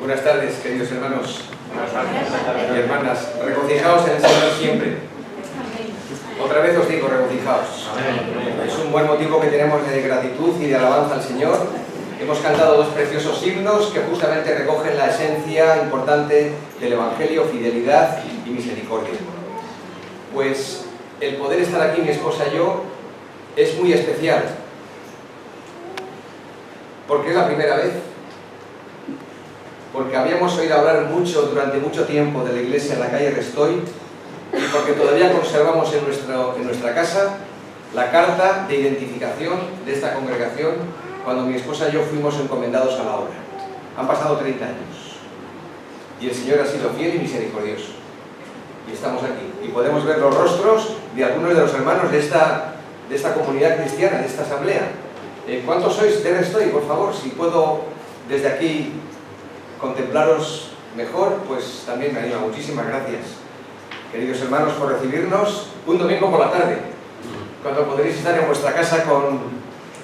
Buenas tardes, queridos hermanos y hermanas. Regocijaos en el Señor siempre. Otra vez os digo, regocijaos. Es un buen motivo que tenemos de gratitud y de alabanza al Señor. Hemos cantado dos preciosos himnos que justamente recogen la esencia importante del Evangelio, fidelidad y misericordia. Pues el poder estar aquí, mi esposa y yo, es muy especial. Porque es la primera vez. Porque habíamos oído hablar mucho, durante mucho tiempo, de la iglesia en la calle Restoy, y porque todavía conservamos en nuestra casa la carta de identificación de esta congregación cuando mi esposa y yo fuimos encomendados a la obra. Han pasado 30 años y el Señor ha sido fiel y misericordioso, y estamos aquí y podemos ver los rostros de algunos de los hermanos de esta comunidad cristiana, de esta asamblea. ¿Cuántos sois de Restoy? Por favor, si puedo desde aquí contemplaros mejor, pues también me anima. Muchísimas gracias, queridos hermanos, por recibirnos un domingo por la tarde, cuando podréis estar en vuestra casa con,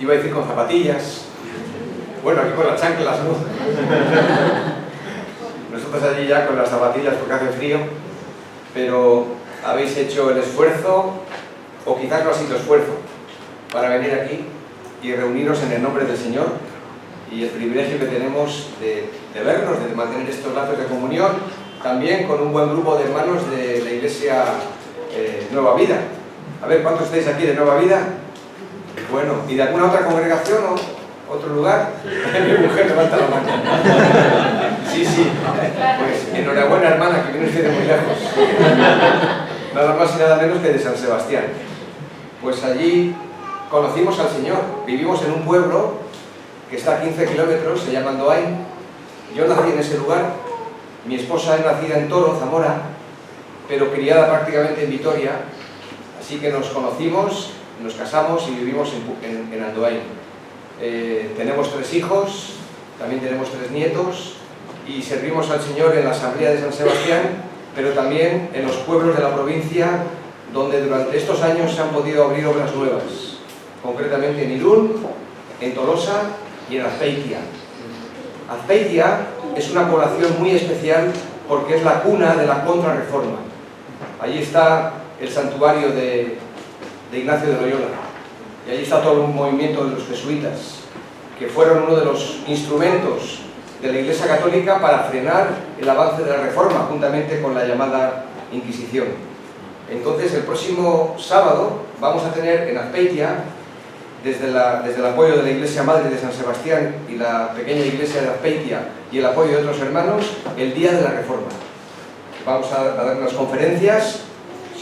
iba a decir con zapatillas, bueno, aquí con las chanclas, ¿no? Nosotros allí ya con las zapatillas porque hace frío, pero habéis hecho el esfuerzo, o quizás no ha sido esfuerzo, para venir aquí y reuniros en el nombre del Señor, y el privilegio que tenemos de vernos, de mantener estos lazos de comunión, también con un buen grupo de hermanos de la Iglesia Nueva Vida. A ver, ¿cuántos estáis aquí de Nueva Vida? Bueno, ¿y de alguna otra congregación o otro lugar? Mi mujer levanta la mano. Sí, sí. Pues enhorabuena, hermana, que viene usted de muy lejos. Nada más y nada menos que de San Sebastián. Pues allí conocimos al Señor. Vivimos en un pueblo que está a 15 kilómetros, se llama Andoain. Yo nací en ese lugar. Mi esposa es nacida en Toro, Zamora, pero criada prácticamente en Vitoria. Así que nos conocimos, nos casamos y vivimos en Andoain. Tenemos 3 hijos, también tenemos 3 nietos, y servimos al Señor en la Asamblea de San Sebastián, pero también en los pueblos de la provincia, donde durante estos años se han podido abrir obras nuevas, concretamente en Irún, en Tolosa y en Azpeitia. Azpeitia es una población muy especial porque es la cuna de la Contrarreforma. Allí está el santuario de Ignacio de Loyola, y allí está todo un movimiento de los jesuitas, que fueron uno de los instrumentos de la Iglesia Católica para frenar el avance de la Reforma, juntamente con la llamada Inquisición. Entonces, el próximo sábado vamos a tener en Azpeitia, desde el apoyo de la Iglesia Madre de San Sebastián y la pequeña iglesia de Azpeitia y el apoyo de otros hermanos, el Día de la Reforma. Vamos a dar unas conferencias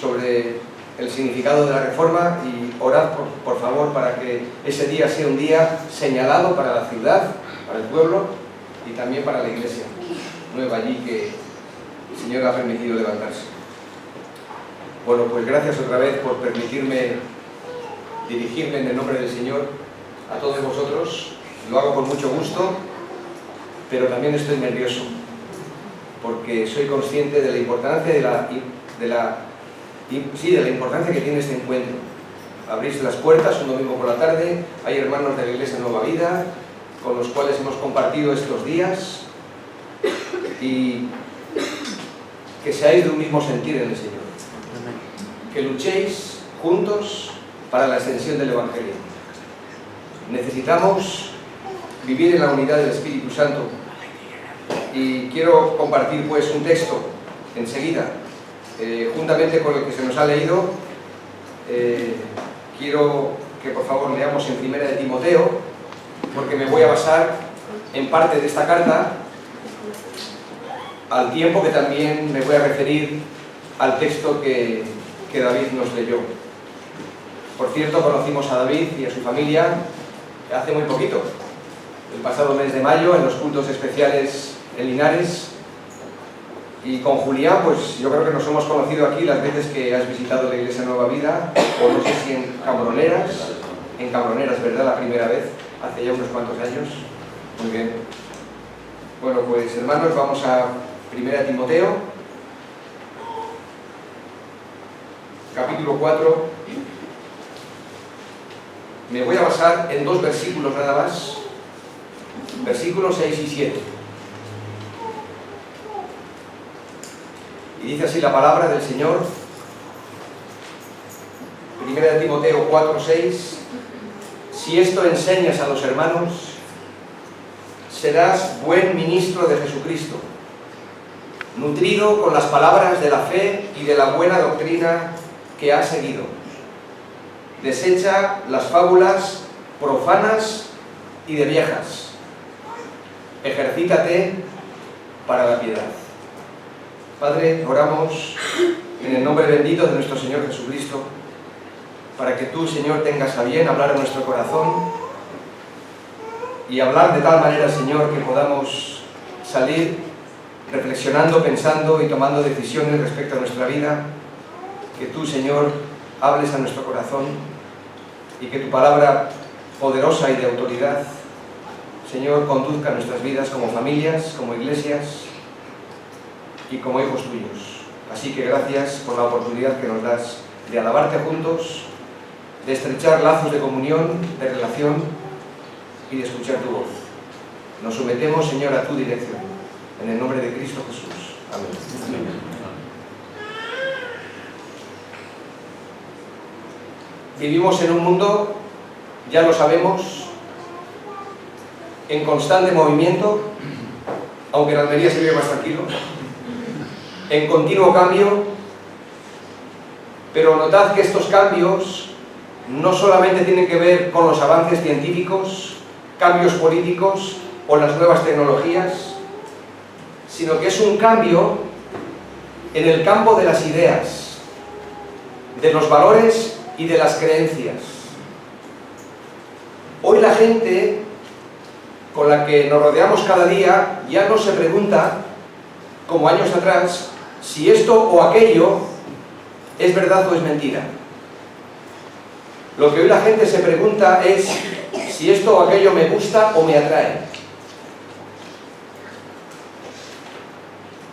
sobre el significado de la Reforma, y orad por favor para que ese día sea un día señalado para la ciudad, para el pueblo y también para la iglesia nueva allí que el Señor ha permitido levantarse. Bueno, pues gracias otra vez por permitirme dirigirme en el nombre del Señor a todos vosotros. Lo hago con mucho gusto, pero también estoy nervioso, porque soy consciente de la importancia de la importancia que tiene este encuentro. Abrís las puertas un domingo por la tarde, hay hermanos de la Iglesia Nueva Vida con los cuales hemos compartido estos días, y que seáis de un mismo sentir en el Señor, que luchéis juntos para la extensión del Evangelio. Necesitamos vivir en la unidad del Espíritu Santo, y quiero compartir pues un texto enseguida, juntamente con el que se nos ha leído. Quiero que por favor leamos en 1 de Timoteo, porque me voy a basar en parte de esta carta, al tiempo que también me voy a referir al texto que David nos leyó. Por cierto, conocimos a David y a su familia hace muy poquito, el pasado mes de mayo, en los cultos especiales en Linares. Y con Julián, pues yo creo que nos hemos conocido aquí las veces que has visitado la Iglesia Nueva Vida, o no sé si en Cabroneras, ¿verdad? La primera vez, hace ya unos cuantos años. Muy bien. Bueno, pues hermanos, vamos a 1 Timoteo, capítulo 4. Me voy a basar en 2 versículos nada más, versículos 6 y 7. Y dice así la palabra del Señor, 1 Timoteo 4:6: si esto enseñas a los hermanos, serás buen ministro de Jesucristo, nutrido con las palabras de la fe y de la buena doctrina que has seguido. Desecha las fábulas profanas y de viejas. Ejercítate para la piedad. Padre, oramos en el nombre bendito de nuestro Señor Jesucristo, para que tú, Señor, tengas a bien hablar en nuestro corazón y hablar de tal manera, Señor, que podamos salir reflexionando, pensando y tomando decisiones respecto a nuestra vida. Que tú, Señor, hables a nuestro corazón y que tu palabra poderosa y de autoridad, Señor, conduzca nuestras vidas como familias, como iglesias y como hijos tuyos. Así que gracias por la oportunidad que nos das de alabarte juntos, de estrechar lazos de comunión, de relación y de escuchar tu voz. Nos sometemos, Señor, a tu dirección. En el nombre de Cristo Jesús. Amén. Amén. Vivimos en un mundo, ya lo sabemos, en constante movimiento, aunque en Almería se vive más tranquilo, en continuo cambio, pero notad que estos cambios no solamente tienen que ver con los avances científicos, cambios políticos o las nuevas tecnologías, sino que es un cambio en el campo de las ideas, de los valores y de las creencias. Hoy la gente con la que nos rodeamos cada día ya no se pregunta, como años atrás, si esto o aquello es verdad o es mentira. Lo que hoy la gente se pregunta es si esto o aquello me gusta o me atrae.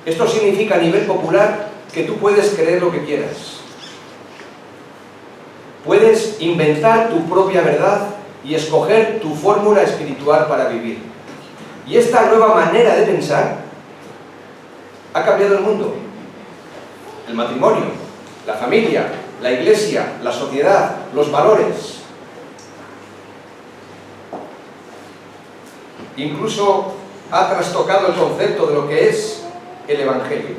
Esto significa a nivel popular que tú puedes creer lo que quieras. Puedes inventar tu propia verdad y escoger tu fórmula espiritual para vivir. Y esta nueva manera de pensar ha cambiado el mundo. El matrimonio, la familia, la iglesia, la sociedad, los valores. Incluso ha trastocado el concepto de lo que es el Evangelio.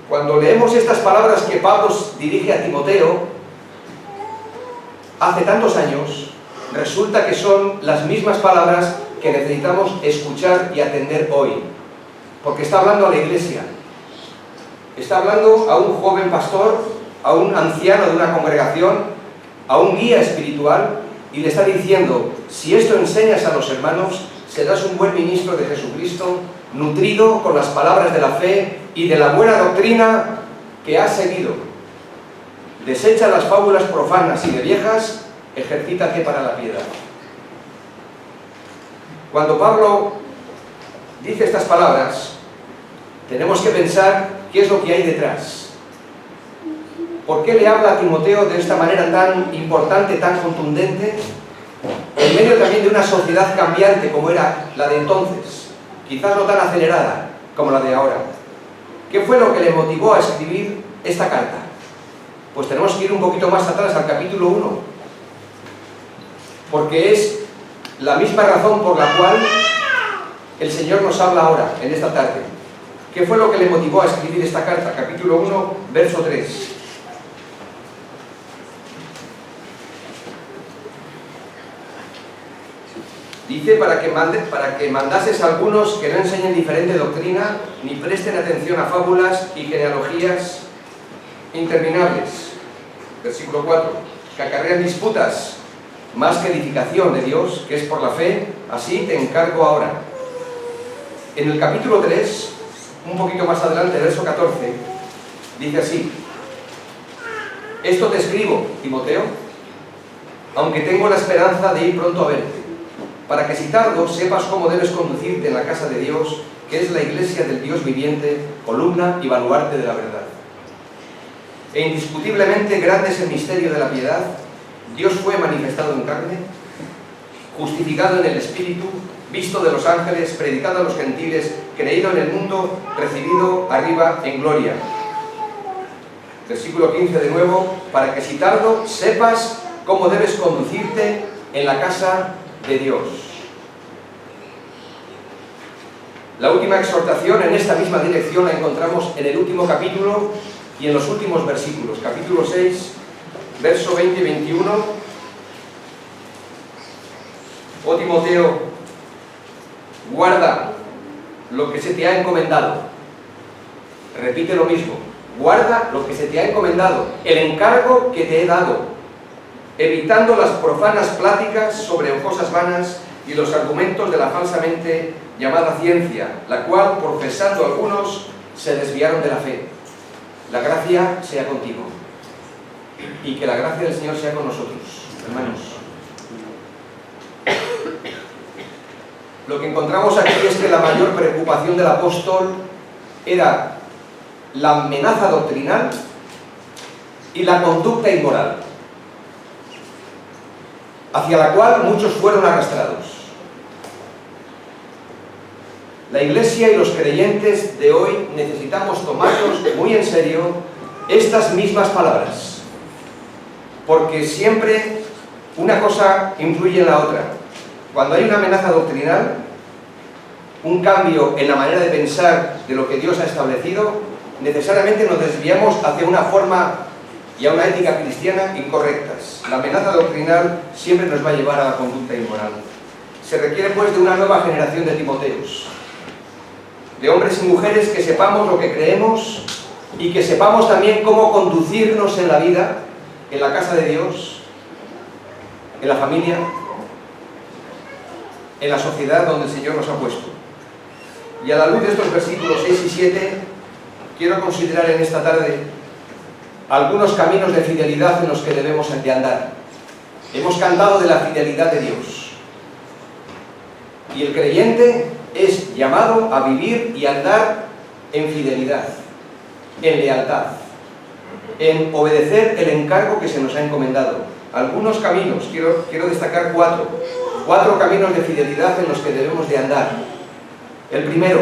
Cuando leemos estas palabras que Pablo dirige a Timoteo, hace tantos años, resulta que son las mismas palabras que necesitamos escuchar y atender hoy. Porque está hablando a la iglesia. Está hablando a un joven pastor, a un anciano de una congregación, a un guía espiritual, y le está diciendo: si esto enseñas a los hermanos, serás un buen ministro de Jesucristo, nutrido con las palabras de la fe y de la buena doctrina que has seguido. Desecha las fábulas profanas y de viejas, ejercítate para la piedad. Cuando Pablo dice estas palabras, tenemos que pensar qué es lo que hay detrás. ¿Por qué le habla a Timoteo de esta manera tan importante, tan contundente, en medio también de una sociedad cambiante como era la de entonces, quizás no tan acelerada como la de ahora? ¿Qué fue lo que le motivó a escribir esta carta? Pues tenemos que ir un poquito más atrás, al capítulo 1, porque es la misma razón por la cual el Señor nos habla ahora, en esta tarde. ¿Qué fue lo que le motivó a escribir esta carta? Capítulo 1, verso 3. Dice: para que mandases a algunos que no enseñen diferente doctrina, ni presten atención a fábulas y genealogías interminables. Versículo 4. Que acarrean disputas más que edificación de Dios, que es por la fe. Así te encargo ahora. En el capítulo 3, un poquito más adelante, verso 14, dice así: esto te escribo, Timoteo, aunque tengo la esperanza de ir pronto a verte, para que si tardo sepas cómo debes conducirte en la casa de Dios, que es la iglesia del Dios viviente, columna y baluarte de la verdad. E indiscutiblemente grande es el misterio de la piedad. Dios fue manifestado en carne, justificado en el Espíritu, visto de los ángeles, predicado a los gentiles, creído en el mundo, recibido arriba en gloria. Versículo 15 de nuevo, para que si tardo sepas cómo debes conducirte en la casa de Dios. La última exhortación en esta misma dirección la encontramos en el último capítulo y en los últimos versículos. Capítulo 6, verso 20 y 21. Oh Timoteo, guarda lo que se te ha encomendado. Repite lo mismo. Guarda lo que se te ha encomendado, el encargo que te he dado, evitando las profanas pláticas sobre cosas vanas y los argumentos de la falsamente llamada ciencia, la cual, profesando algunos, se desviaron de la fe. La gracia sea contigo, y que la gracia del Señor sea con nosotros, hermanos. Lo que encontramos aquí es que la mayor preocupación del apóstol era la amenaza doctrinal y la conducta inmoral, hacia la cual muchos fueron arrastrados. La Iglesia y los creyentes de hoy necesitamos tomarnos muy en serio estas mismas palabras, porque siempre una cosa influye en la otra. Cuando hay una amenaza doctrinal, un cambio en la manera de pensar de lo que Dios ha establecido, necesariamente nos desviamos hacia una forma y a una ética cristiana incorrectas. La amenaza doctrinal siempre nos va a llevar a la conducta inmoral. Se requiere pues de una nueva generación de Timoteos, de hombres y mujeres que sepamos lo que creemos y que sepamos también cómo conducirnos en la vida, en la casa de Dios, en la familia, en la sociedad donde el Señor nos ha puesto. Y a la luz de estos versículos 6 y 7, quiero considerar en esta tarde algunos caminos de fidelidad en los que debemos de andar. Hemos cantado de la fidelidad de Dios. Y el creyente es llamado a vivir y andar en fidelidad, en lealtad, en obedecer el encargo que se nos ha encomendado. Algunos caminos, quiero destacar cuatro caminos de fidelidad en los que debemos de andar. El primero,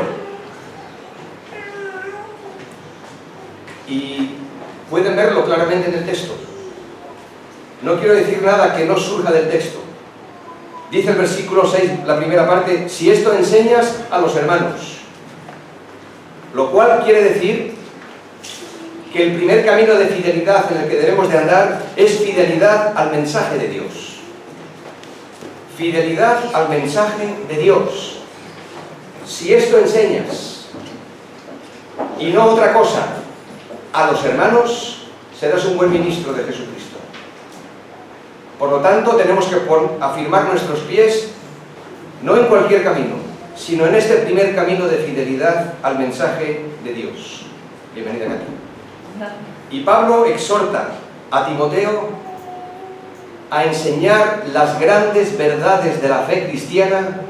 y pueden verlo claramente en el texto, no quiero decir nada que no surja del texto. Dice el versículo 6, la primera parte, si esto enseñas a los hermanos, lo cual quiere decir que el primer camino de fidelidad en el que debemos de andar es fidelidad al mensaje de Dios. Fidelidad al mensaje de Dios. Si esto enseñas, y no otra cosa, a los hermanos, serás un buen ministro de Jesucristo. Por lo tanto, tenemos que afirmar nuestros pies, no en cualquier camino, sino en este primer camino de fidelidad al mensaje de Dios. Bienvenida, Katy. Y Pablo exhorta a Timoteo a enseñar las grandes verdades de la fe cristiana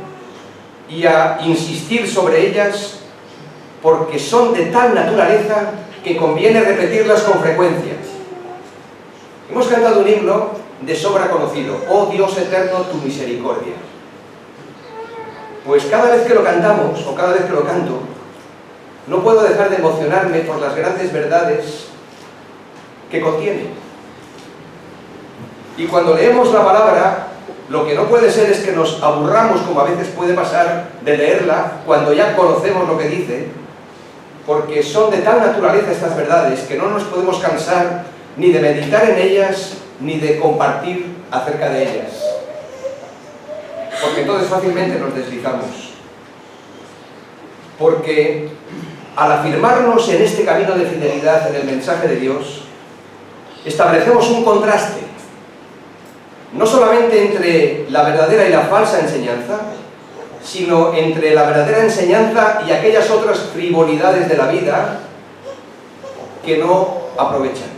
y a insistir sobre ellas, porque son de tal naturaleza que conviene repetirlas con frecuencia. Hemos cantado un himno de sobra conocido, oh Dios eterno, tu misericordia. Pues cada vez que lo cantamos, o cada vez que lo canto, no puedo dejar de emocionarme por las grandes verdades que contiene. Y cuando leemos la palabra, lo que no puede ser es que nos aburramos, como a veces puede pasar, de leerla cuando ya conocemos lo que dice, porque son de tal naturaleza estas verdades que no nos podemos cansar ni de meditar en ellas, ni de compartir acerca de ellas, porque entonces fácilmente nos deslizamos. Porque al afirmarnos en este camino de fidelidad en el mensaje de Dios, establecemos un contraste, no solamente entre la verdadera y la falsa enseñanza, sino entre la verdadera enseñanza y aquellas otras frivolidades de la vida que no aprovechan.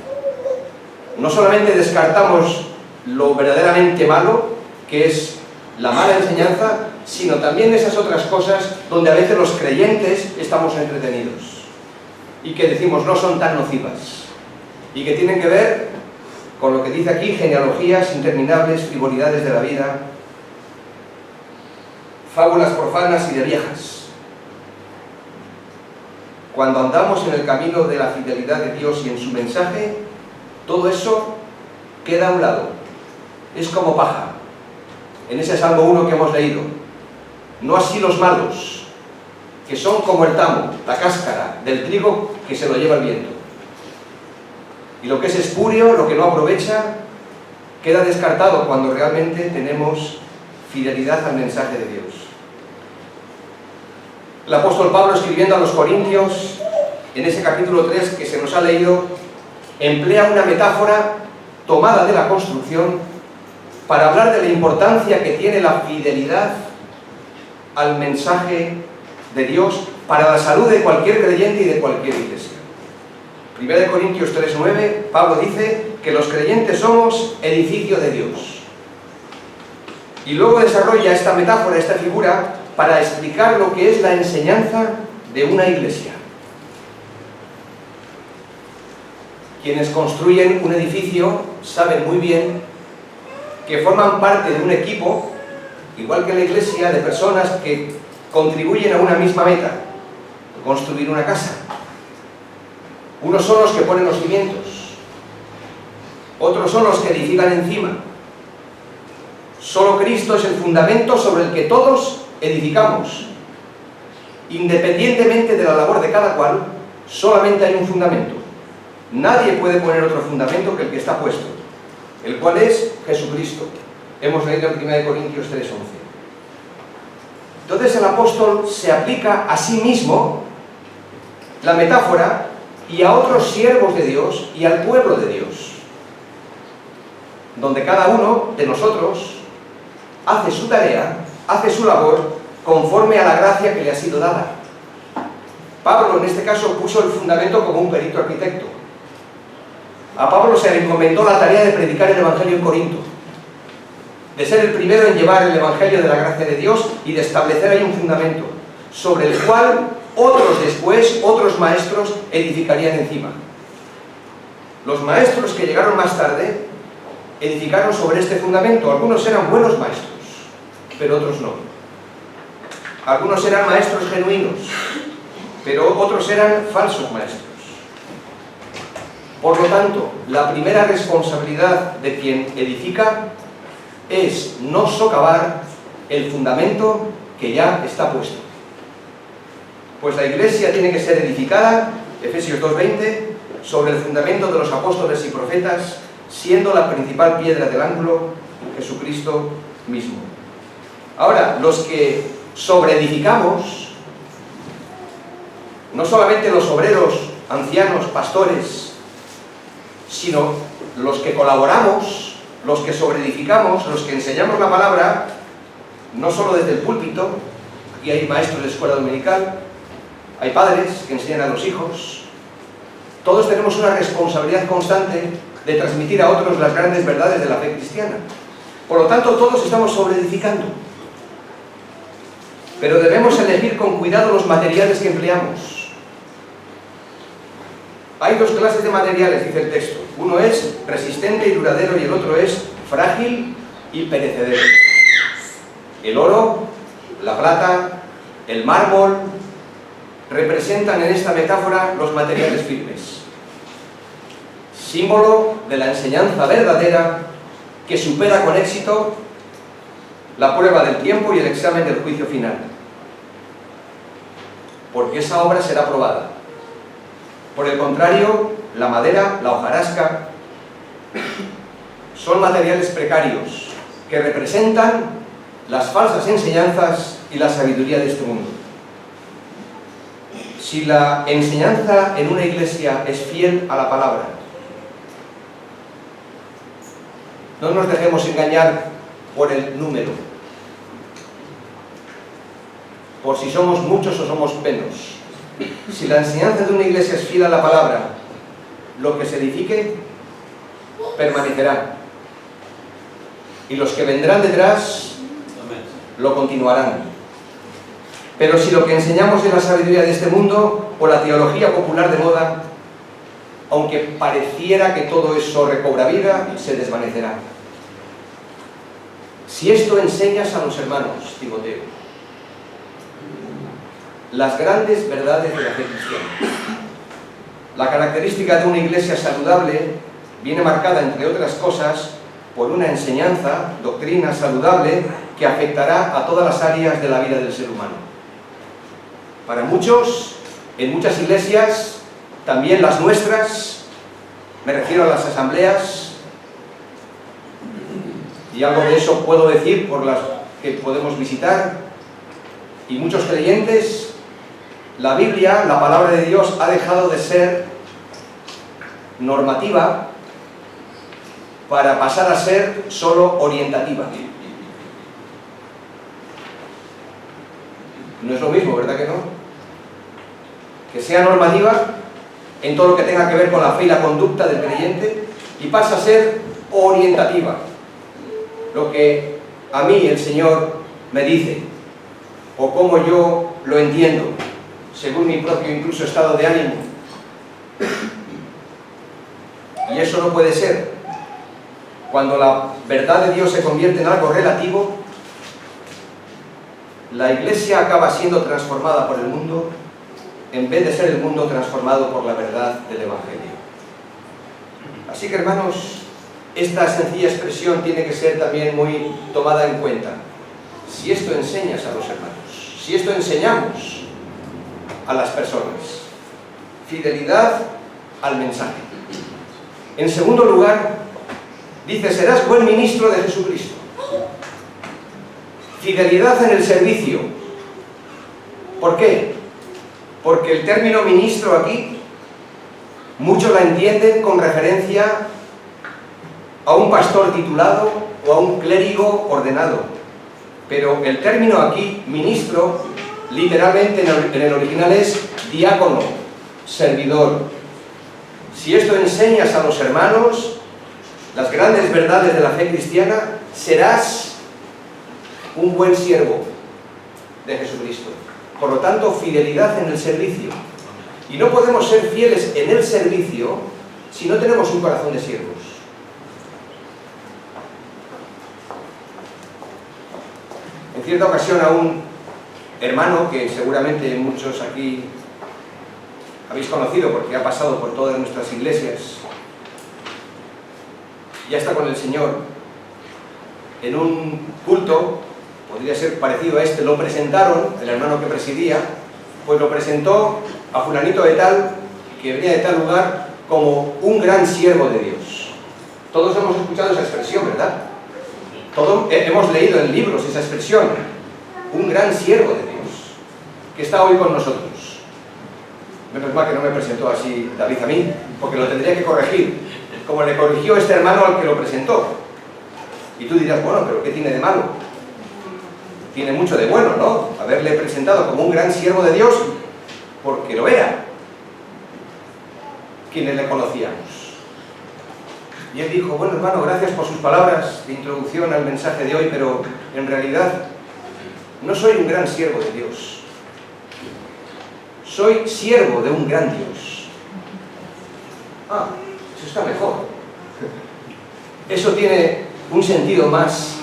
No solamente descartamos lo verdaderamente malo, que es la mala enseñanza, sino también esas otras cosas donde a veces los creyentes estamos entretenidos y que decimos no son tan nocivas y que tienen que ver con lo que dice aquí, genealogías interminables, frivolidades de la vida, fábulas profanas y de viejas. Cuando andamos en el camino de la fidelidad de Dios y en su mensaje, todo eso queda a un lado. Es como paja. En ese Salmo 1 que hemos leído. No así los malos, que son como el tamo, la cáscara del trigo que se lo lleva el viento. Y lo que es espurio, lo que no aprovecha, queda descartado cuando realmente tenemos fidelidad al mensaje de Dios. El apóstol Pablo, escribiendo a los Corintios, en ese capítulo 3 que se nos ha leído, emplea una metáfora tomada de la construcción para hablar de la importancia que tiene la fidelidad al mensaje de Dios para la salud de cualquier creyente y de cualquier iglesia. 1 Corintios 3:9, Pablo dice que los creyentes somos edificio de Dios. Y luego desarrolla esta metáfora, esta figura, para explicar lo que es la enseñanza de una iglesia. Quienes construyen un edificio saben muy bien que forman parte de un equipo, igual que la iglesia, de personas que contribuyen a una misma meta, construir una casa. Unos son los que ponen los cimientos, otros son los que edifican encima. Solo Cristo es el fundamento sobre el que todos edificamos. Independientemente de la labor de cada cual, solamente hay un fundamento. Nadie puede poner otro fundamento que el que está puesto, el cual es Jesucristo. Hemos leído en 1 Corintios 3:11. Entonces el apóstol se aplica a sí mismo la metáfora y a otros siervos de Dios y al pueblo de Dios, donde cada uno de nosotros hace su tarea, hace su labor conforme a la gracia que le ha sido dada. Pablo en este caso puso el fundamento como un perito arquitecto. A Pablo se le encomendó la tarea de predicar el Evangelio en Corinto, de ser el primero en llevar el Evangelio de la gracia de Dios y de establecer ahí un fundamento, sobre el cual otros después, otros maestros, edificarían encima. Los maestros que llegaron más tarde edificaron sobre este fundamento. Algunos eran buenos maestros, pero otros no. Algunos eran maestros genuinos, pero otros eran falsos maestros. Por lo tanto, la primera responsabilidad de quien edifica es no socavar el fundamento que ya está puesto. Pues la iglesia tiene que ser edificada, Efesios 2:20, sobre el fundamento de los apóstoles y profetas, siendo la principal piedra del ángulo Jesucristo mismo. Ahora, los que sobreedificamos, no solamente los obreros, ancianos, pastores, sino los que colaboramos, los que sobreedificamos, los que enseñamos la palabra, no solo desde el púlpito, aquí hay maestros de escuela dominical, hay padres que enseñan a los hijos, todos tenemos una responsabilidad constante de transmitir a otros las grandes verdades de la fe cristiana. Por lo tanto, todos estamos sobreedificando. Pero debemos elegir con cuidado los materiales que empleamos. Hay dos clases de materiales, dice el texto. Uno es resistente y duradero y el otro es frágil y perecedero. El oro, la plata, el mármol representan en esta metáfora los materiales firmes, símbolo de la enseñanza verdadera que supera con éxito la prueba del tiempo y el examen del juicio final, porque esa obra será probada. Por el contrario, la madera, la hojarasca, son materiales precarios que representan las falsas enseñanzas y la sabiduría de este mundo. Si la enseñanza en una iglesia es fiel a la palabra, no nos dejemos engañar por el número, por si somos muchos o somos menos. Si la enseñanza de una iglesia es fiel a la palabra, lo que se edifique permanecerá. Y los que vendrán detrás lo continuarán. Pero si lo que enseñamos es la sabiduría de este mundo o la teología popular de moda, aunque pareciera que todo eso recobra vida, se desvanecerá. Si esto enseñas a los hermanos, Timoteo, las grandes verdades de la fe cristiana. La característica de una iglesia saludable viene marcada, entre otras cosas, por una enseñanza, doctrina saludable, que afectará a todas las áreas de la vida del ser humano. Para muchos, en muchas iglesias, también las nuestras, me refiero a las asambleas, y algo de eso puedo decir por las que podemos visitar, y muchos creyentes, la Biblia, la palabra de Dios, ha dejado de ser normativa para pasar a ser solo orientativa. No es lo mismo, ¿verdad que no? Que sea normativa en todo lo que tenga que ver con la fe y la conducta del creyente, y pasa a ser orientativa. Lo que a mí el Señor me dice, o cómo yo lo entiendo, según mi propio incluso estado de ánimo. Y eso no puede ser. Cuando la verdad de Dios se convierte en algo relativo, la iglesia acaba siendo transformada por el mundo, en vez de ser el mundo transformado por la verdad del Evangelio. Así que, hermanos, esta sencilla expresión tiene que ser también muy tomada en cuenta. Si esto enseñas a los hermanos, si esto enseñamos a las personas, fidelidad al mensaje. En segundo lugar, dice, serás buen ministro de Jesucristo. Fidelidad en el servicio. ¿Por qué? Porque el término ministro aquí, muchos la entienden con referencia a un pastor titulado o a un clérigo ordenado. Pero el término aquí, ministro, literalmente en el original es diácono, servidor. Si esto enseñas a los hermanos las grandes verdades de la fe cristiana, serás un buen siervo de Jesucristo. Por lo tanto, fidelidad en el servicio. Y no podemos ser fieles en el servicio si no tenemos un corazón de siervos. En cierta ocasión a un hermano que seguramente muchos aquí habéis conocido porque ha pasado por todas nuestras iglesias, ya está con el Señor, en un culto, podría ser parecido a este, lo presentaron, el hermano que presidía, pues lo presentó a fulanito de tal, que venía de tal lugar, como un gran siervo de Dios. Todos hemos escuchado esa expresión, ¿verdad? Todos hemos leído en libros esa expresión, un gran siervo de Dios, que está hoy con nosotros. Menos mal que no me presentó así David a mí, porque lo tendría que corregir, como le corrigió este hermano al que lo presentó. Y tú dirás, bueno, pero ¿qué tiene de malo? Tiene mucho de bueno, ¿no? Haberle presentado como un gran siervo de Dios, porque lo era, quienes le conocíamos. Y él dijo, bueno, hermano, gracias por sus palabras de introducción al mensaje de hoy, pero en realidad no soy un gran siervo de Dios. Soy siervo de un gran Dios. Ah, eso está mejor. Eso tiene un sentido más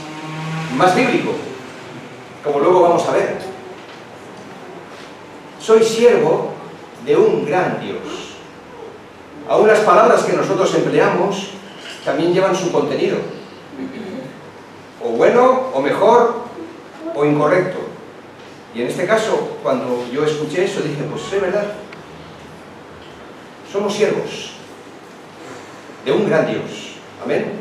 bíblico, como luego vamos a ver. Soy siervo de un gran Dios. Aún las palabras que nosotros empleamos también llevan su contenido. O bueno, o mejor, o incorrecto. Y en este caso, cuando yo escuché eso, dije, pues es verdad. Somos siervos de un gran Dios. Amén.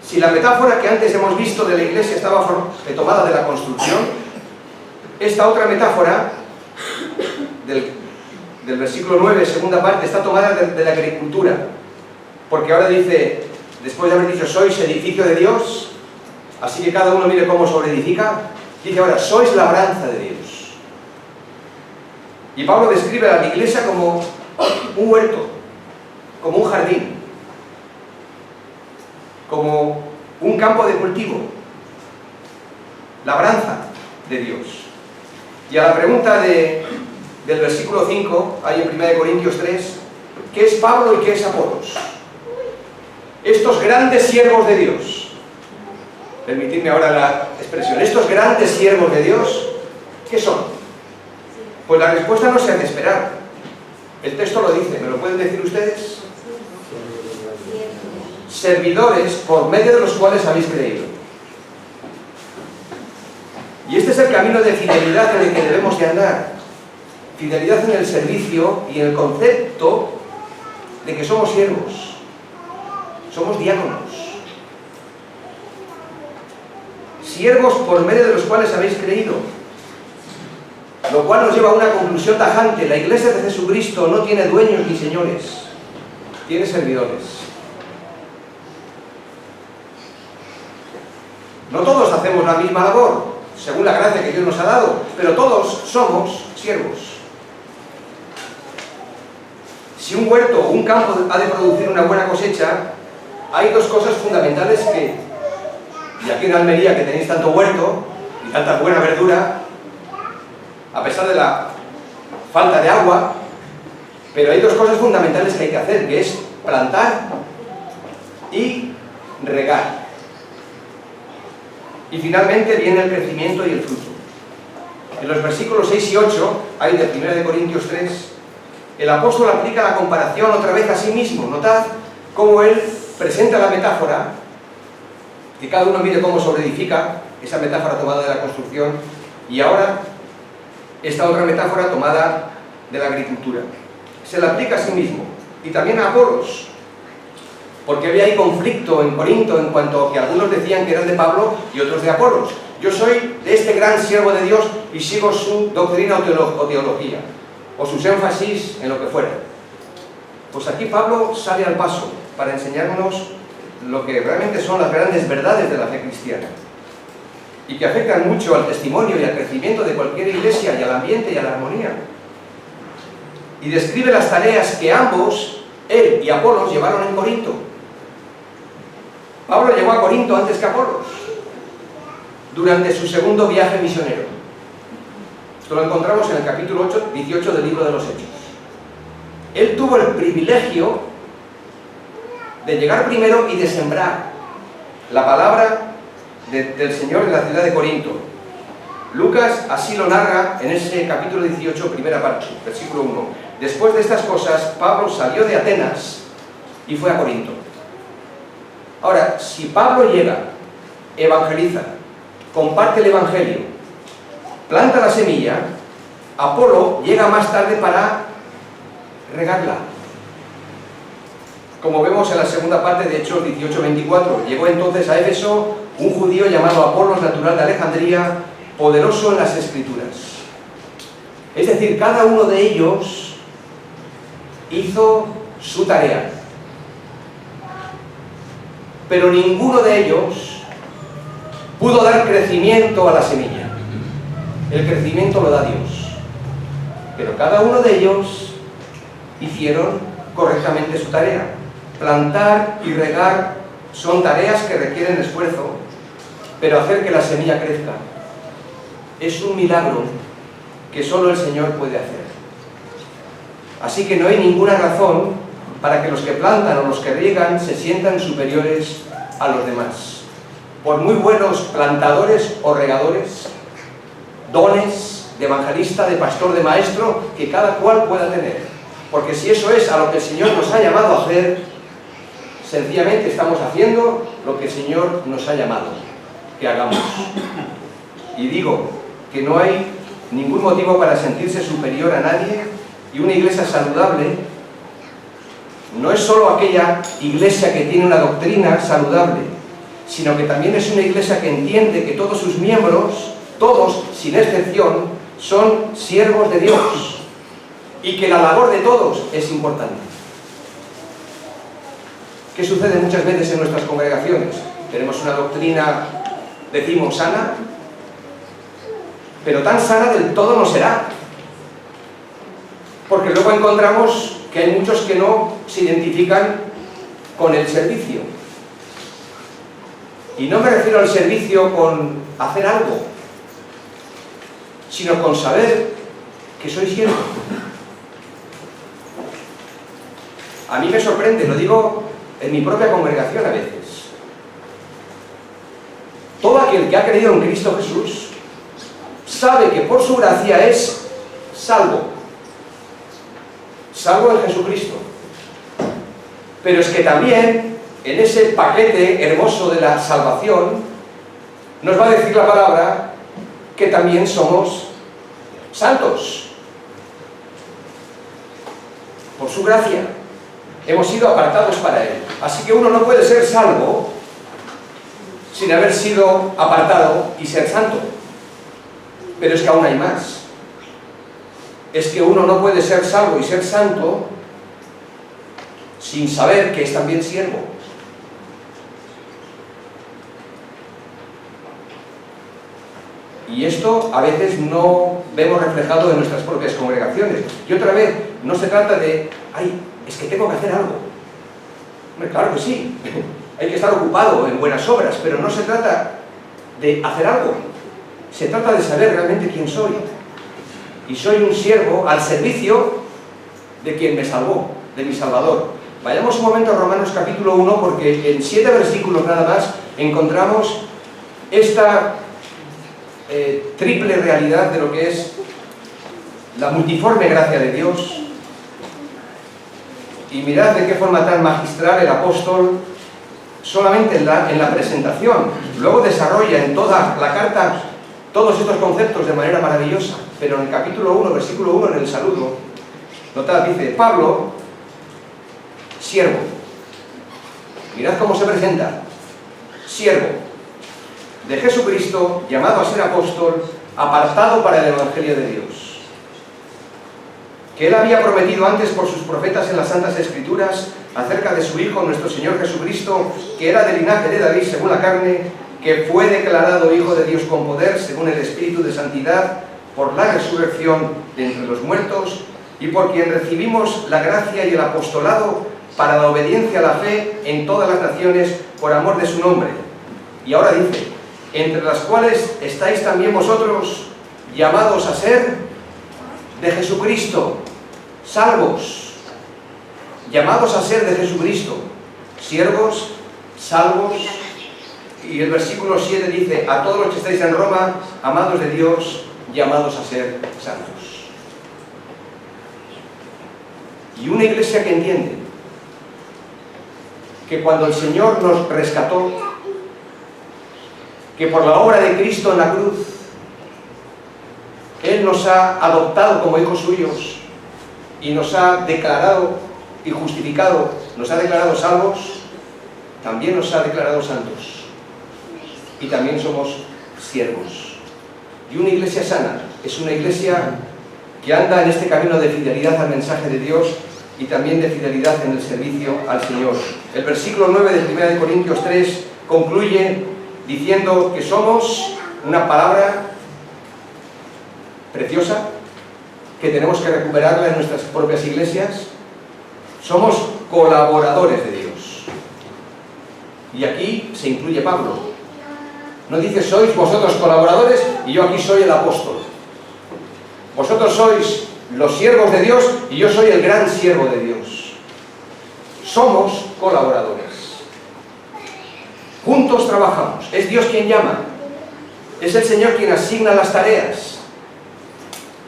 Si la metáfora que antes hemos visto de la iglesia estaba tomada de la construcción, esta otra metáfora del versículo 9, segunda parte, está tomada de la agricultura. Porque ahora dice, después de haber dicho, sois edificio de Dios, así que cada uno mire cómo sobreedifica, dice ahora, sois labranza de Dios. Y Pablo describe a la iglesia como un huerto, como un jardín, como un campo de cultivo, labranza de Dios. Y a la pregunta del versículo 5, hay en 1 Corintios 3, ¿qué es Pablo y qué es Apolos? Estos grandes siervos de Dios, permitidme ahora la expresión, estos grandes siervos de Dios, ¿qué son? Pues la respuesta no se ha de esperar. El texto lo dice, ¿me lo pueden decir ustedes? Servidores por medio de los cuales habéis creído. Y este es el camino de fidelidad en el que debemos de andar. Fidelidad en el servicio y en el concepto de que somos siervos. Somos diáconos. Siervos por medio de los cuales habéis creído. Lo cual nos lleva a una conclusión tajante. La Iglesia de Jesucristo no tiene dueños ni señores. Tiene servidores. No todos hacemos la misma labor, según la gracia que Dios nos ha dado, pero todos somos siervos. Si un huerto o un campo ha de producir una buena cosecha, hay dos cosas fundamentales que, y aquí en Almería que tenéis tanto huerto y tanta buena verdura, a pesar de la falta de agua, pero hay dos cosas fundamentales que hay que hacer, que es plantar y regar. Y finalmente viene el crecimiento y el fruto. En los versículos 6 y 8, hay de 1 Corintios 3, el apóstol aplica la comparación otra vez a sí mismo. Notad cómo él presenta la metáfora, que cada uno mire cómo sobreedifica, esa metáfora tomada de la construcción, y ahora esta otra metáfora tomada de la agricultura. Se la aplica a sí mismo, y también a Apolos, porque había ahí conflicto en Corinto en cuanto a que algunos decían que eran de Pablo y otros de Apolos. Yo soy de este gran siervo de Dios y sigo su doctrina o teología, o sus énfasis en lo que fuera. Pues aquí Pablo sale al paso para enseñarnos lo que realmente son las grandes verdades de la fe cristiana, y que afectan mucho al testimonio y al crecimiento de cualquier iglesia, y al ambiente y a la armonía. Y describe las tareas que ambos, él y Apolos, llevaron en Corinto. Pablo llegó a Corinto antes que Apolos, durante su segundo viaje misionero. Esto lo encontramos en el capítulo 18 del libro de los Hechos. Él tuvo el privilegio de llegar primero y de sembrar la palabra del Señor en la ciudad de Corinto. Lucas así lo narra en ese capítulo 18, primera parte, versículo 1. Después de estas cosas, Pablo salió de Atenas y fue a Corinto. Ahora, si Pablo llega, evangeliza, comparte el evangelio, planta la semilla, Apolo llega más tarde para regarla. Como vemos en la segunda parte de Hechos 18:24, llegó entonces a Éfeso un judío llamado Apolos, natural de Alejandría, poderoso en las Escrituras. Es decir, cada uno de ellos hizo su tarea, pero ninguno de ellos pudo dar crecimiento a la semilla. El crecimiento lo da Dios, pero cada uno de ellos hicieron correctamente su tarea. Plantar y regar son tareas que requieren esfuerzo, pero hacer que la semilla crezca es un milagro que solo el Señor puede hacer. Así que no hay ninguna razón para que los que plantan o los que riegan se sientan superiores a los demás. Por muy buenos plantadores o regadores, dones de evangelista, de pastor, de maestro, que cada cual pueda tener. Porque si eso es a lo que el Señor nos ha llamado a hacer, sencillamente estamos haciendo lo que el Señor nos ha llamado que hagamos. Y digo que no hay ningún motivo para sentirse superior a nadie, y una iglesia saludable no es solo aquella iglesia que tiene una doctrina saludable, sino que también es una iglesia que entiende que todos sus miembros, todos sin excepción, son siervos de Dios, y que la labor de todos es importante. ¿Qué sucede muchas veces en nuestras congregaciones? Tenemos una doctrina, decimos, sana, pero tan sana del todo no será, porque luego encontramos que hay muchos que no se identifican con el servicio. Y no me refiero al servicio con hacer algo, sino con saber que soy siervo. A mí me sorprende, lo digo en mi propia congregación a veces. Todo aquel que ha creído en Cristo Jesús sabe que por su gracia es salvo. Salvo en Jesucristo. Pero es que también, en ese paquete hermoso de la salvación, nos va a decir la palabra que también somos santos. Por su gracia, hemos sido apartados para Él. Así que uno no puede ser salvo sin haber sido apartado y ser santo. Pero es que aún hay más. Es que uno no puede ser salvo y ser santo sin saber que es también siervo. Y esto a veces no vemos reflejado en nuestras propias congregaciones. Y otra vez, no se trata de, ay, es que tengo que hacer algo. Hombre, claro que sí, hay que estar ocupado en buenas obras, pero no se trata de hacer algo. Se trata de saber realmente quién soy. Y soy un siervo al servicio de quien me salvó, de mi Salvador. Vayamos un momento a Romanos capítulo 1, porque en 7 versículos nada más encontramos esta triple realidad de lo que es la multiforme gracia de Dios. Y mirad de qué forma tan magistral el apóstol, solamente en la presentación, luego desarrolla en toda la carta todos estos conceptos de manera maravillosa, pero en el capítulo 1, versículo 1, en el saludo, notad, dice, Pablo, siervo. Mirad cómo se presenta, siervo de Jesucristo, llamado a ser apóstol, apartado para el Evangelio de Dios, que Él había prometido antes por sus profetas en las Santas Escrituras acerca de su Hijo, nuestro Señor Jesucristo, que era del linaje de David según la carne, que fue declarado Hijo de Dios con poder, según el Espíritu de Santidad, por la resurrección de entre los muertos, y por quien recibimos la gracia y el apostolado para la obediencia a la fe en todas las naciones por amor de su nombre. Y ahora dice, entre las cuales estáis también vosotros, llamados a ser de Jesucristo, salvos, llamados a ser de Jesucristo, siervos, salvos. Y el versículo 7 dice, a todos los que estáis en Roma, amados de Dios, llamados a ser santos. Y una iglesia que entiende que cuando el Señor nos rescató, que por la obra de Cristo en la cruz, Él nos ha adoptado como hijos suyos y nos ha declarado y justificado, nos ha declarado salvos, también nos ha declarado santos. Y también somos siervos. Y una iglesia sana es una iglesia que anda en este camino de fidelidad al mensaje de Dios y también de fidelidad en el servicio al Señor. El versículo 9 de 1 de Corintios 3 concluye diciendo que somos una palabra preciosa, que tenemos que recuperarla en nuestras propias iglesias. Somos colaboradores de Dios. Y aquí se incluye Pablo. No dice, sois vosotros colaboradores y yo aquí soy el apóstol. Vosotros sois los siervos de Dios y yo soy el gran siervo de Dios. Somos colaboradores. Juntos trabajamos. Es Dios quien llama. Es el Señor quien asigna las tareas.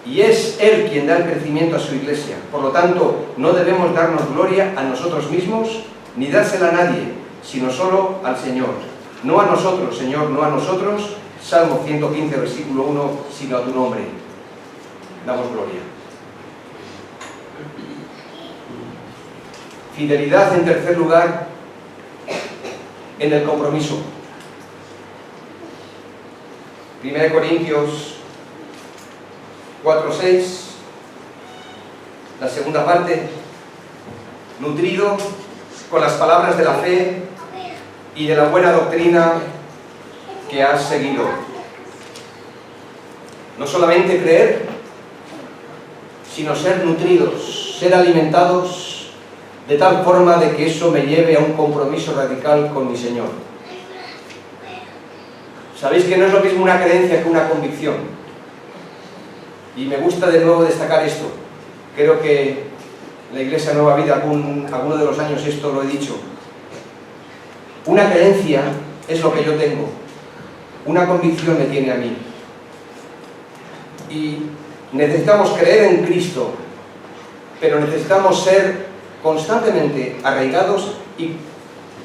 Y es Él quien da el crecimiento a su iglesia. Por lo tanto, no debemos darnos gloria a nosotros mismos, ni dársela a nadie, sino solo al Señor. No a nosotros, Señor, no a nosotros. Salmo 115, versículo 1, sino a tu nombre. Damos gloria. Fidelidad, en tercer lugar, en el compromiso. 1 Corintios 4:6, la segunda parte, nutrido con las palabras de la fe y de la buena doctrina que has seguido. No solamente creer, sino ser nutridos, ser alimentados de tal forma de que eso me lleve a un compromiso radical con mi Señor. Sabéis que no es lo mismo una creencia que una convicción. Y me gusta de nuevo destacar esto. Creo que la Iglesia Nueva Vida, alguno de los años esto lo he dicho. Una creencia es lo que yo tengo. Una convicción me tiene a mí. Y necesitamos creer en Cristo, pero necesitamos ser constantemente arraigados y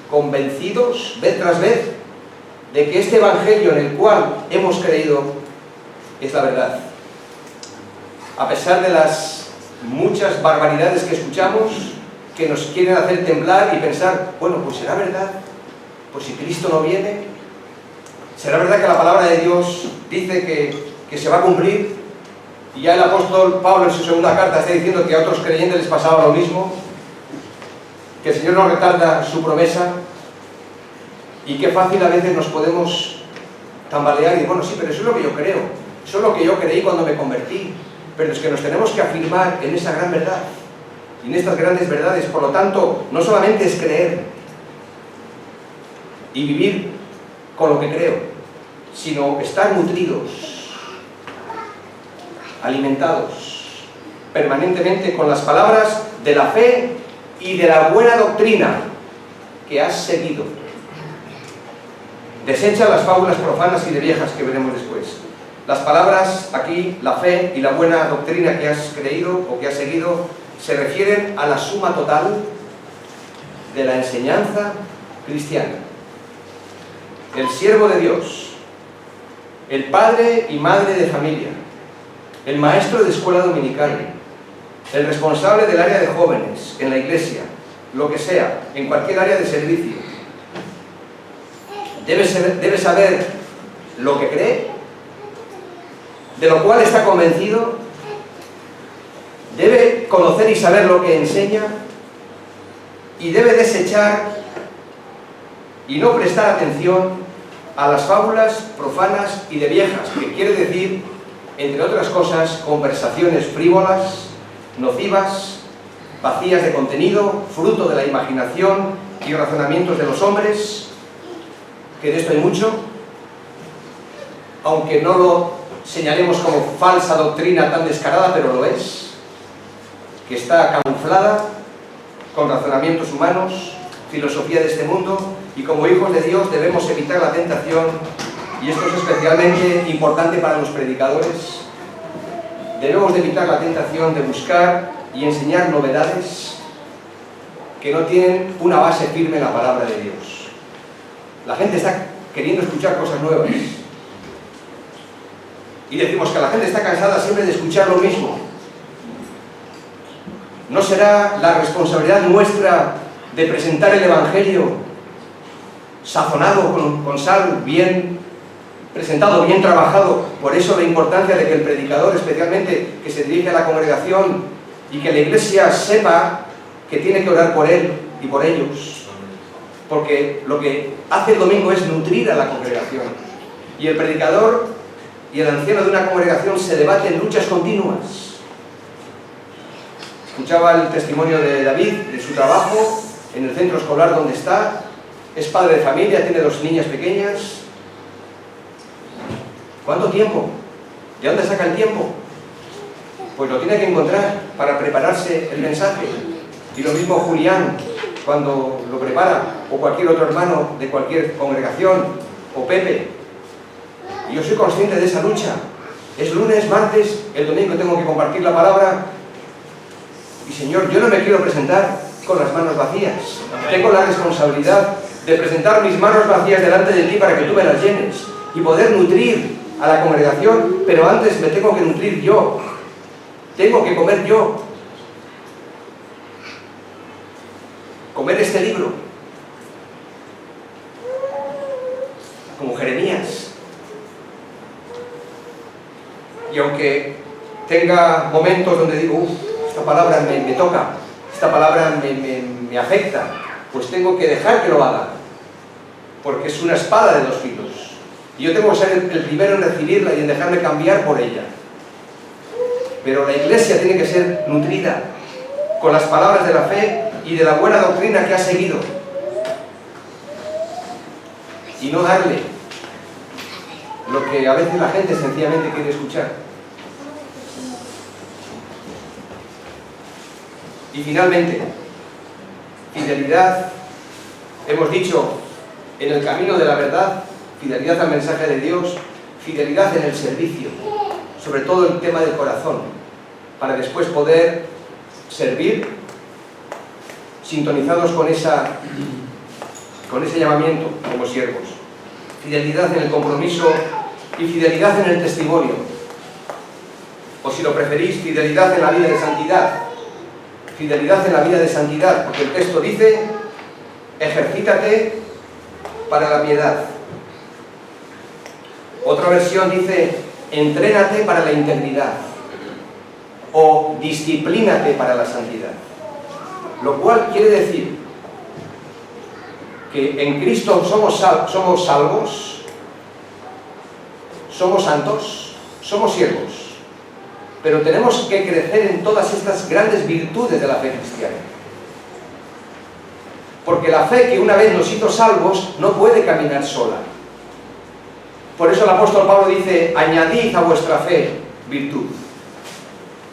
convencidos, vez tras vez, de que este Evangelio en el cual hemos creído es la verdad. A pesar de las muchas barbaridades que escuchamos, que nos quieren hacer temblar y pensar, bueno, pues será verdad, pues si Cristo no viene, será verdad que la palabra de Dios dice que se va a cumplir, y ya el apóstol Pablo en su segunda carta está diciendo que a otros creyentes les pasaba lo mismo, que el Señor no retarda su promesa, y qué fácil a veces nos podemos tambalear y bueno, sí, pero eso es lo que yo creo, eso es lo que yo creí cuando me convertí, pero es que nos tenemos que afirmar en esa gran verdad y en estas grandes verdades. Por lo tanto, no solamente es creer y vivir con lo que creo, sino estar nutridos, alimentados permanentemente con las palabras de la fe y de la buena doctrina que has seguido. Desecha las fábulas profanas y de viejas que veremos después. Las palabras aquí, la fe y la buena doctrina que has creído o que has seguido, se refieren a la suma total de la enseñanza cristiana. El siervo de Dios, el padre y madre de familia, el maestro de escuela dominical, el responsable del área de jóvenes en la iglesia, lo que sea, en cualquier área de servicio, debe saber lo que cree, de lo cual está convencido, debe conocer y saber lo que enseña, y debe desechar y no prestar atención a las fábulas profanas y de viejas, que quiere decir, entre otras cosas, conversaciones frívolas, nocivas, vacías de contenido, fruto de la imaginación y razonamientos de los hombres, que de esto hay mucho, aunque no lo señalemos como falsa doctrina tan descarada, pero lo es, que está camuflada con razonamientos humanos, filosofía de este mundo, y como hijos de Dios debemos evitar la tentación, y esto es especialmente importante para los predicadores. Debemos de evitar la tentación de buscar y enseñar novedades que no tienen una base firme en la palabra de Dios. La gente está queriendo escuchar cosas nuevas. Y decimos que la gente está cansada siempre de escuchar lo mismo. ¿No será la responsabilidad nuestra de presentar el Evangelio sazonado con sal, bien presentado, bien trabajado? Por eso la importancia de que el predicador, especialmente que se dirige a la congregación, y que la iglesia sepa que tiene que orar por él y por ellos. Porque lo que hace el domingo es nutrir a la congregación. Y el predicador y el anciano de una congregación se debaten luchas continuas. Escuchaba el testimonio de David, de su trabajo en el centro escolar donde está. Es padre de familia, tiene 2 niñas pequeñas. ¿Cuánto tiempo? ¿De dónde saca el tiempo? Pues lo tiene que encontrar para prepararse el mensaje. Y lo mismo Julián, cuando lo prepara, o cualquier otro hermano de cualquier congregación, o Pepe. Y yo soy consciente de esa lucha. Es lunes, martes, el domingo tengo que compartir la palabra. Y Señor, yo no me quiero presentar con las manos vacías. Tengo la responsabilidad de presentar mis manos vacías delante de ti para que tú me las llenes y poder nutrir a la congregación, pero antes me tengo que nutrir yo. Tengo que comer yo. Comer este libro. Como Jeremías. Y aunque tenga momentos donde digo, esta palabra me toca, esta palabra me afecta, pues tengo que dejar que lo haga, porque es una espada de 2 filos. Y yo tengo que ser el primero en recibirla y en dejarme cambiar por ella. Pero la iglesia tiene que ser nutrida con las palabras de la fe y de la buena doctrina que ha seguido. Y no darle lo que a veces la gente sencillamente quiere escuchar. Y finalmente, fidelidad, hemos dicho, en el camino de la verdad, fidelidad al mensaje de Dios, fidelidad en el servicio. sobre todo el tema del corazón, para después poder servir sintonizados con ese llamamiento como siervos. Fidelidad en el compromiso y fidelidad en el testimonio. O si lo preferís, fidelidad en la vida de santidad. Fidelidad en la vida de santidad, porque el texto dice: ejercítate para la piedad. Otra versión dice: entrénate para la integridad, o disciplínate para la santidad. Lo cual quiere decir que en Cristo somos salvos, somos santos, somos siervos, pero tenemos que crecer en todas estas grandes virtudes de la fe cristiana. Porque la fe que una vez nos hizo salvos no puede caminar sola. Por eso el apóstol Pablo dice: añadid a vuestra fe virtud,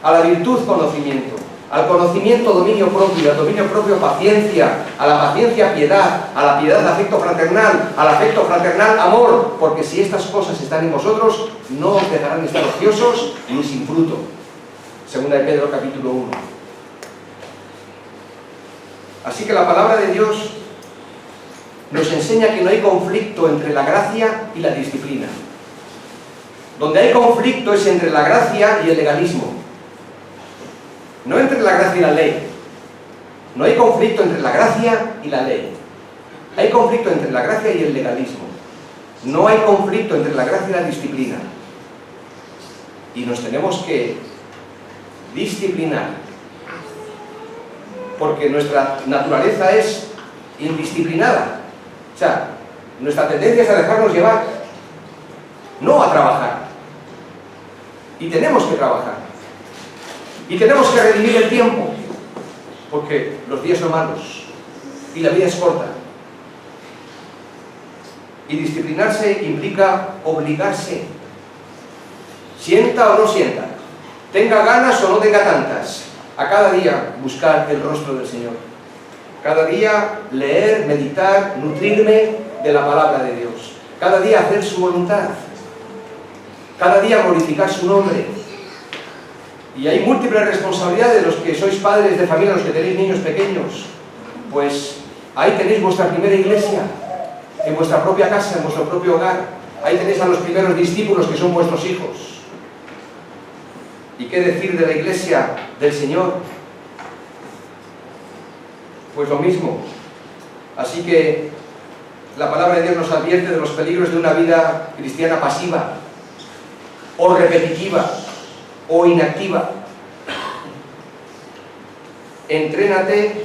a la virtud conocimiento, al conocimiento dominio propio, al dominio propio paciencia, a la paciencia piedad, a la piedad afecto fraternal, al afecto fraternal amor, porque si estas cosas están en vosotros, no os dejarán estar ociosos ni sin fruto. Segunda de Pedro capítulo 1. Así que la palabra de Dios nos enseña que no hay conflicto entre la gracia y la disciplina. Donde hay conflicto es entre la gracia y el legalismo. No entre la gracia y la ley. No hay conflicto entre la gracia y la ley. Hay conflicto entre la gracia y el legalismo. No hay conflicto entre la gracia y la disciplina. Y nos tenemos que disciplinar, porque nuestra naturaleza es indisciplinada. O sea, nuestra tendencia es a dejarnos llevar, no a trabajar. Y tenemos que trabajar. Y tenemos que redimir el tiempo, porque los días son malos y la vida es corta. Y disciplinarse implica obligarse, sienta o no sienta, tenga ganas o no tenga tantas, a cada día buscar el rostro del Señor. Cada día leer, meditar, nutrirme de la palabra de Dios. Cada día hacer su voluntad. Cada día glorificar su nombre. Y hay múltiples responsabilidades de los que sois padres de familia, los que tenéis niños pequeños. Pues ahí tenéis vuestra primera iglesia, en vuestra propia casa, en vuestro propio hogar. Ahí tenéis a los primeros discípulos que son vuestros hijos. ¿Y qué decir de la iglesia del Señor? Pues lo mismo. Así que la palabra de Dios nos advierte de los peligros de una vida cristiana pasiva, o repetitiva, o inactiva. Entrénate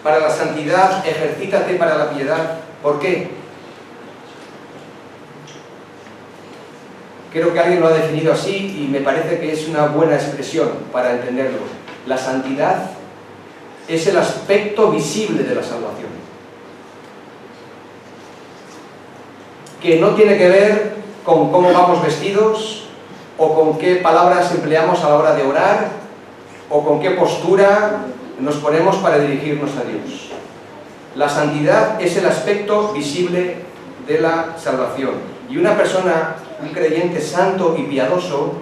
para la santidad, ejercítate para la piedad. ¿Por qué? Creo que alguien lo ha definido así y me parece que es una buena expresión para entenderlo. La santidad es el aspecto visible de la salvación, que no tiene que ver con cómo vamos vestidos, o con qué palabras empleamos a la hora de orar, o con qué postura nos ponemos para dirigirnos a Dios. La santidad es el aspecto visible de la salvación. Y una persona, un creyente santo y piadoso,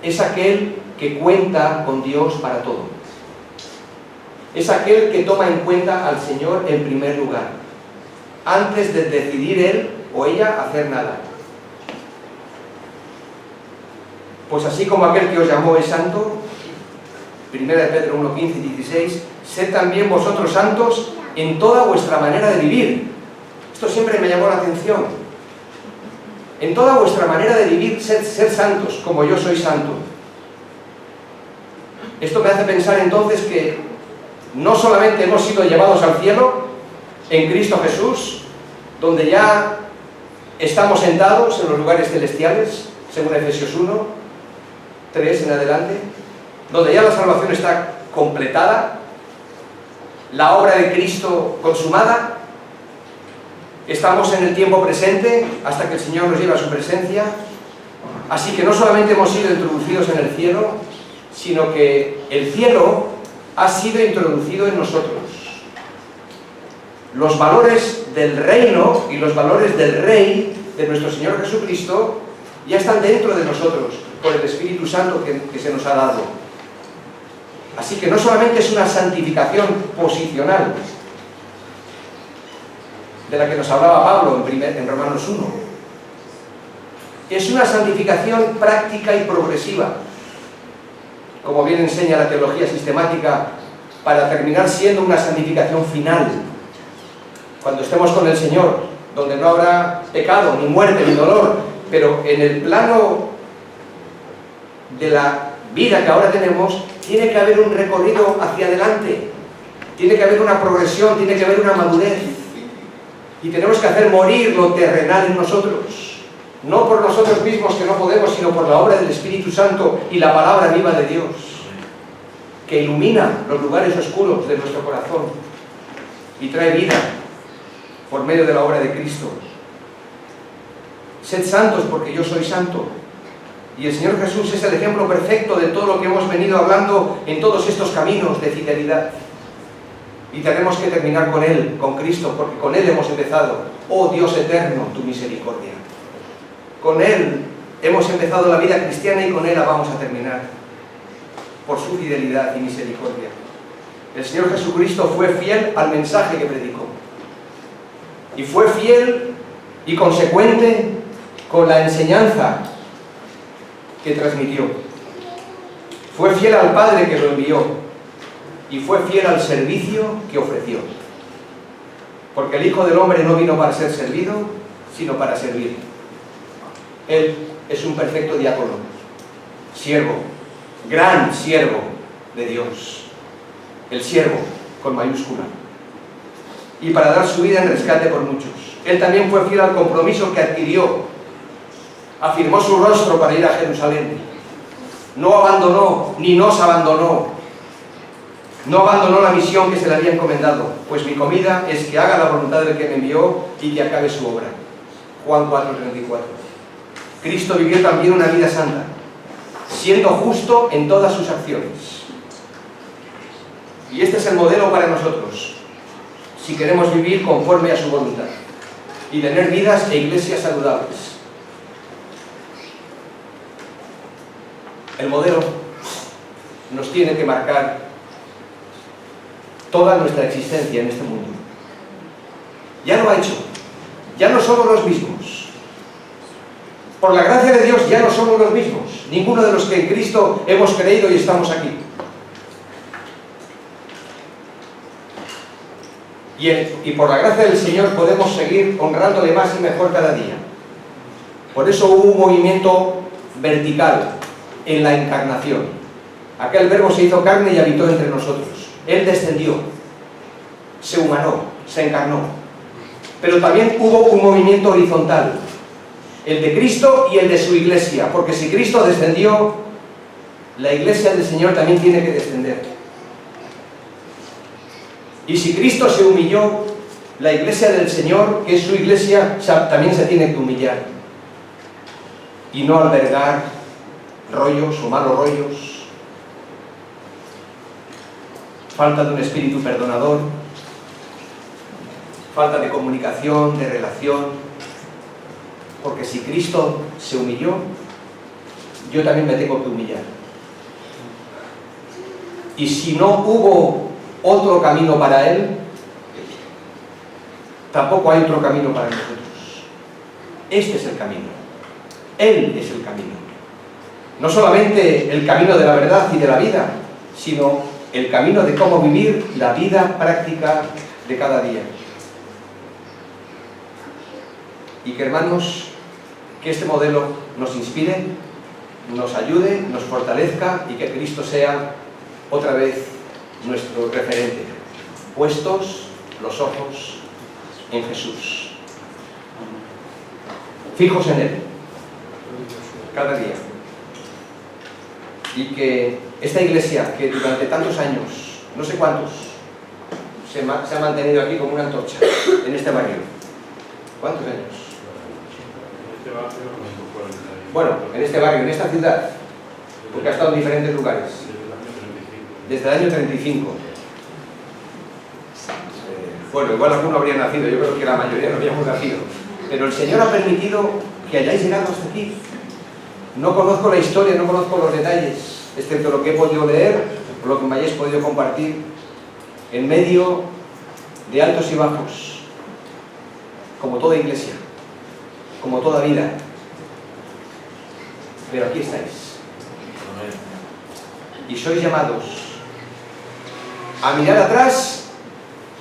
es aquel que cuenta con Dios para todo. Es aquel que toma en cuenta al Señor en primer lugar, antes de decidir él o ella hacer nada. Pues así como aquel que os llamó es santo, 1 de Pedro 1, 15 y 16, sed también vosotros santos en toda vuestra manera de vivir. Esto siempre me llamó la atención. En toda vuestra manera de vivir, ser santos, como yo soy santo. Esto me hace pensar entonces que no solamente hemos sido llevados al cielo en Cristo Jesús, donde ya estamos sentados en los lugares celestiales, según Efesios 1, 3 en adelante, donde ya la salvación está completada, la obra de Cristo consumada. Estamos en el tiempo presente hasta que el Señor nos lleve a su presencia. Así que no solamente hemos sido introducidos en el cielo, sino que el cielo ha sido introducido en nosotros. Los valores del reino y los valores del Rey, de nuestro Señor Jesucristo, ya están dentro de nosotros por el Espíritu Santo que se nos ha dado. Así que no solamente es una santificación posicional, de la que nos hablaba Pablo en Romanos 1, es una santificación práctica y progresiva, como bien enseña la teología sistemática, para terminar siendo una santificación final, cuando estemos con el Señor, donde no habrá pecado, ni muerte, ni dolor, pero en el plano de la vida que ahora tenemos, tiene que haber un recorrido hacia adelante, tiene que haber una progresión, tiene que haber una madurez, y tenemos que hacer morir lo terrenal en nosotros, no por nosotros mismos que no podemos, sino por la obra del Espíritu Santo y la palabra viva de Dios, que ilumina los lugares oscuros de nuestro corazón y trae vida por medio de la obra de Cristo. Sed santos porque yo soy santo. Y el Señor Jesús es el ejemplo perfecto de todo lo que hemos venido hablando en todos estos caminos de fidelidad. Y tenemos que terminar con Él, con Cristo, porque con Él hemos empezado. Oh Dios eterno, tu misericordia. Con Él hemos empezado la vida cristiana y con Él la vamos a terminar, por su fidelidad y misericordia. El Señor Jesucristo fue fiel al mensaje que predicó. Y fue fiel y consecuente con la enseñanza que transmitió. Fue fiel al Padre que lo envió. Y fue fiel al servicio que ofreció. Porque el Hijo del Hombre no vino para ser servido, sino para servir. Él es un perfecto diácono, siervo, gran siervo de Dios. El siervo, con mayúscula. Y para dar su vida en rescate por muchos. Él también fue fiel al compromiso que adquirió. Afirmó su rostro para ir a Jerusalén. No abandonó, ni nos abandonó. No abandonó la misión que se le había encomendado, pues mi comida es que haga la voluntad del que me envió y que acabe su obra. Juan 4:34. Cristo vivió también una vida santa, siendo justo en todas sus acciones. Y este es el modelo para nosotros, si queremos vivir conforme a su voluntad y tener vidas e iglesias saludables. El modelo nos tiene que marcar toda nuestra existencia en este mundo. Ya lo ha hecho. Ya no somos los mismos. Por la gracia de Dios ya no somos los mismos. Ninguno de los que en Cristo hemos creído y estamos aquí. Y por la gracia del Señor podemos seguir honrándole más y mejor cada día. Por eso hubo un movimiento vertical en la encarnación. Aquel verbo se hizo carne y habitó entre nosotros. Él descendió, se humanó, se encarnó. Pero también hubo un movimiento horizontal, el de Cristo y el de su iglesia, porque si Cristo descendió, la iglesia del Señor también tiene que descender. Y si Cristo se humilló, la iglesia del Señor, que es su iglesia, también se tiene que humillar. Y no albergar rollos o malos rollos, falta de un espíritu perdonador, falta de comunicación, de relación, porque si Cristo se humilló, yo también me tengo que humillar. Y si no hubo otro camino para Él, tampoco hay otro camino para nosotros. Este es el camino. Él es el camino. No solamente el camino de la verdad y de la vida, sino el camino de cómo vivir la vida práctica de cada día. Y que, hermanos, que este modelo nos inspire, nos ayude, nos fortalezca y que Cristo sea otra vez nuestro referente. Puestos los ojos en Jesús. Fijos en Él. Cada día. Y que esta iglesia, que durante tantos años, no sé cuántos, se ha mantenido aquí como una antorcha, en este barrio. ¿Cuántos años? Bueno, en este barrio, en esta ciudad, porque ha estado en diferentes lugares. Desde el año 35. Bueno, igual alguno habría nacido, yo creo que la mayoría no habíamos nacido. Pero el Señor ha permitido que hayáis llegado hasta aquí. No conozco la historia, no conozco los detalles, excepto lo que he podido leer o lo que me hayáis podido compartir en medio de altos y bajos, como toda iglesia, como toda vida. Pero aquí estáis. Y sois llamados a mirar atrás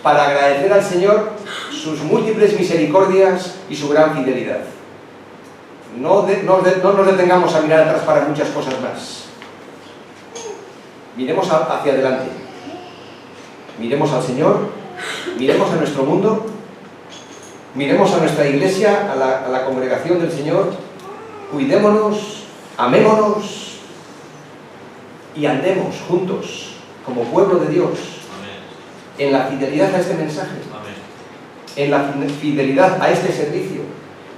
para agradecer al Señor sus múltiples misericordias y su gran fidelidad. No nos detengamos a mirar atrás para muchas cosas más. Miremos hacia adelante. Miremos al Señor, miremos a nuestro mundo, miremos a nuestra iglesia, a la congregación del Señor, cuidémonos, amémonos y andemos juntos como pueblo de Dios. Amén. En la fidelidad a este mensaje. Amén. En la fidelidad a este servicio,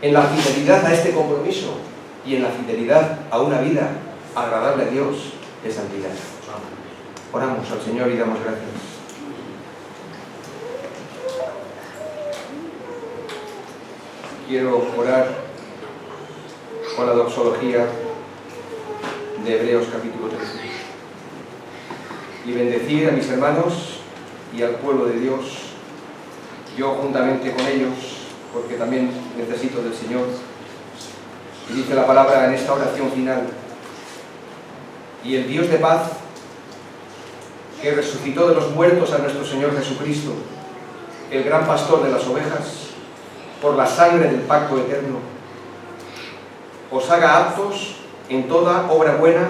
en la fidelidad a este compromiso y en la fidelidad a una vida agradable a Dios de santidad. Oramos al Señor y damos gracias. Quiero orar con la doxología de Hebreos capítulo 13 y bendecir a mis hermanos y al pueblo de Dios, yo juntamente con ellos, porque también necesito del Señor. Y dice la palabra en esta oración final: y el Dios de paz, que resucitó de los muertos a nuestro Señor Jesucristo, el gran pastor de las ovejas, por la sangre del pacto eterno, os haga aptos en toda obra buena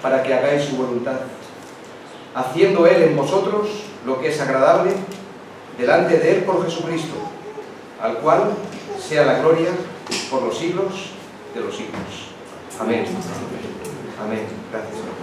para que hagáis su voluntad, haciendo Él en vosotros lo que es agradable delante de Él por Jesucristo, al cual sea la gloria por los siglos de los siglos. Amén. Amén. Gracias, Señor.